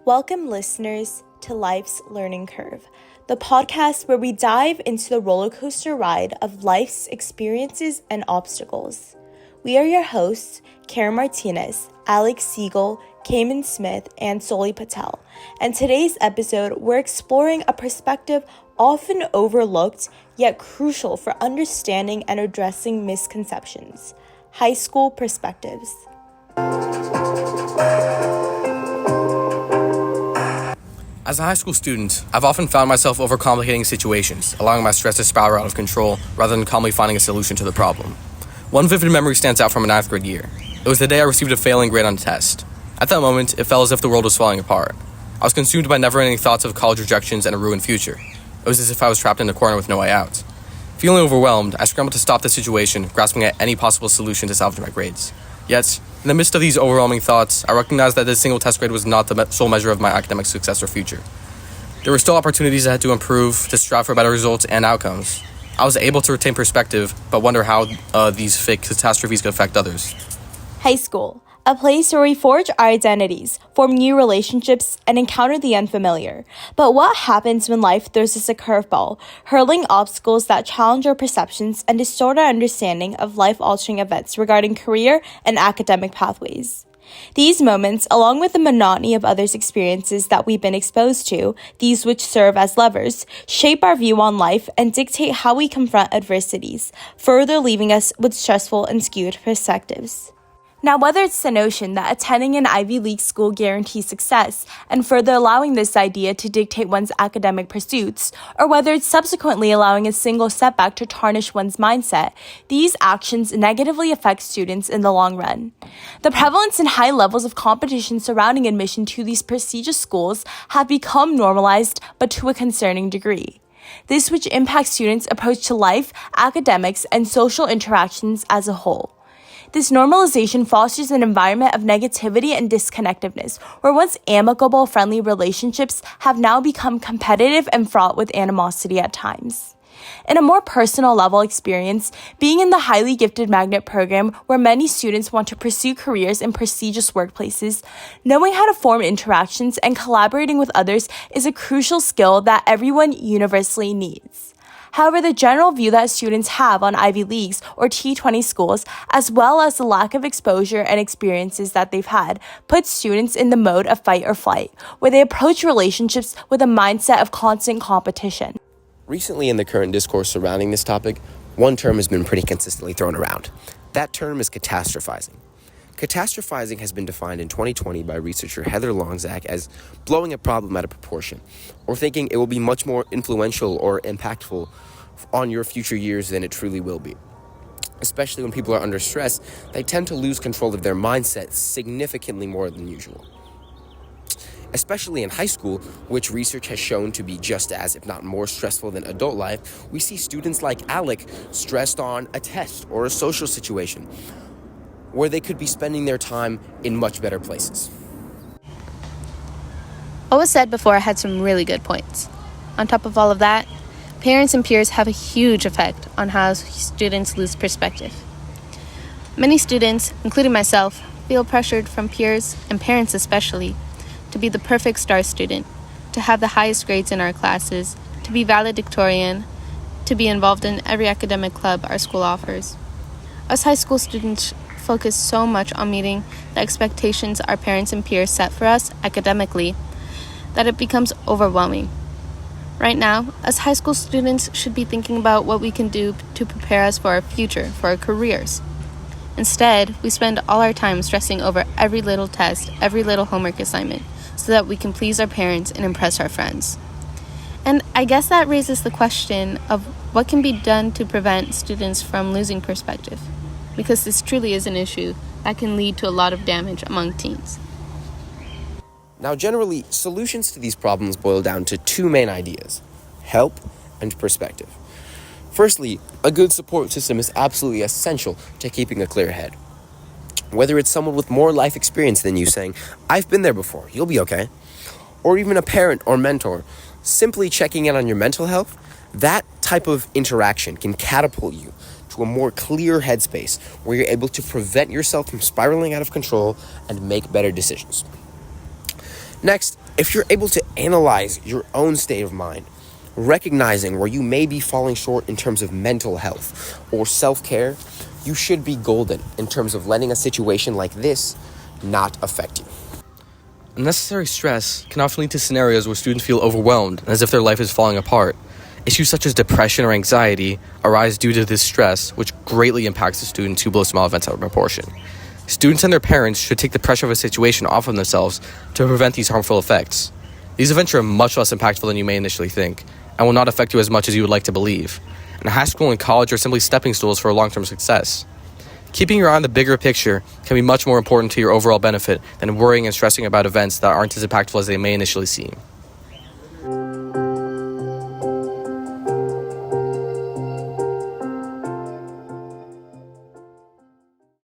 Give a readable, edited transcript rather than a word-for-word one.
Welcome, listeners, to Life's Learning Curve, the podcast where we dive into the roller coaster ride of life's experiences and obstacles. We are your hosts, Karen Martinez, Alex Siegel, Cayman Smith, and Soli Patel. And today's episode, we're exploring a perspective often overlooked yet crucial for understanding and addressing misconceptions: high school perspectives. As a high school student, I've often found myself overcomplicating situations, allowing my stress to spiral out of control rather than calmly finding a solution to the problem. One vivid memory stands out from a 9th grade year. It was the day I received a failing grade on a test. At that moment, it felt as if the world was falling apart. I was consumed by never-ending thoughts of college rejections and a ruined future. It was as if I was trapped in a corner with no way out. Feeling overwhelmed, I scrambled to stop the situation, grasping at any possible solution to salvage my grades. Yet, in the midst of these overwhelming thoughts, I recognized that this single test grade was not the sole measure of my academic success or future. There were still opportunities I had to improve, to strive for better results and outcomes. I was able to retain perspective, but wonder how these fake catastrophes could affect others. High school, a place where we forge our identities, form new relationships, and encounter the unfamiliar. But what happens when life throws us a curveball, hurling obstacles that challenge our perceptions and distort our understanding of life-altering events regarding career and academic pathways? These moments, along with the monotony of others' experiences that we've been exposed to, these which serve as levers, shape our view on life and dictate how we confront adversities, further leaving us with stressful and skewed perspectives. Now, whether it's the notion that attending an Ivy League school guarantees success and further allowing this idea to dictate one's academic pursuits, or whether it's subsequently allowing a single setback to tarnish one's mindset, these actions negatively affect students in the long run. The prevalence and high levels of competition surrounding admission to these prestigious schools have become normalized, but to a concerning degree. This which impacts students' approach to life, academics, and social interactions as a whole. This normalization fosters an environment of negativity and disconnectedness, where once amicable, friendly relationships have now become competitive and fraught with animosity at times. In a more personal level experience, being in the highly gifted magnet program where many students want to pursue careers in prestigious workplaces, knowing how to form interactions and collaborating with others is a crucial skill that everyone universally needs. However, the general view that students have on Ivy Leagues or T20 schools, as well as the lack of exposure and experiences that they've had, puts students in the mode of fight or flight, where they approach relationships with a mindset of constant competition. Recently, in the current discourse surrounding this topic, one term has been pretty consistently thrown around. That term is catastrophizing. Catastrophizing has been defined in 2020 by researcher Heather Longzak as blowing a problem out of proportion, or thinking it will be much more influential or impactful on your future years than it truly will be. Especially when people are under stress, they tend to lose control of their mindset significantly more than usual. Especially in high school, which research has shown to be just as, if not more stressful than adult life, we see students like Alec stressed on a test or a social situation, where they could be spending their time in much better places. What was said before had some really good points. On top of all of that, parents and peers have a huge effect on how students lose perspective. Many students, including myself, feel pressured from peers, and parents especially, to be the perfect star student, to have the highest grades in our classes, to be valedictorian, to be involved in every academic club our school offers. Us high school students focus so much on meeting the expectations our parents and peers set for us academically that it becomes overwhelming. Right now, as high school students should be thinking about what we can do to prepare us for our future, for our careers. Instead, we spend all our time stressing over every little test, every little homework assignment, so that we can please our parents and impress our friends. And I guess that raises the question of what can be done to prevent students from losing perspective, because this truly is an issue that can lead to a lot of damage among teens. Now, generally, solutions to these problems boil down to two main ideas: help and perspective. Firstly, a good support system is absolutely essential to keeping a clear head. Whether it's someone with more life experience than you saying, "I've been there before, you'll be okay," or even a parent or mentor simply checking in on your mental health, that type of interaction can catapult you to a more clear headspace where you're able to prevent yourself from spiraling out of control and make better decisions. Next, if you're able to analyze your own state of mind, recognizing where you may be falling short in terms of mental health or self-care, you should be golden in terms of letting a situation like this not affect you. Unnecessary stress can often lead to scenarios where students feel overwhelmed and as if their life is falling apart. Issues such as depression or anxiety arise due to this stress, which greatly impacts the students who blow small events out of proportion. Students and their parents should take the pressure of a situation off of themselves to prevent these harmful effects. These events are much less impactful than you may initially think, and will not affect you as much as you would like to believe. And high school and college are simply stepping stools for long-term success. Keeping your eye on the bigger picture can be much more important to your overall benefit than worrying and stressing about events that aren't as impactful as they may initially seem.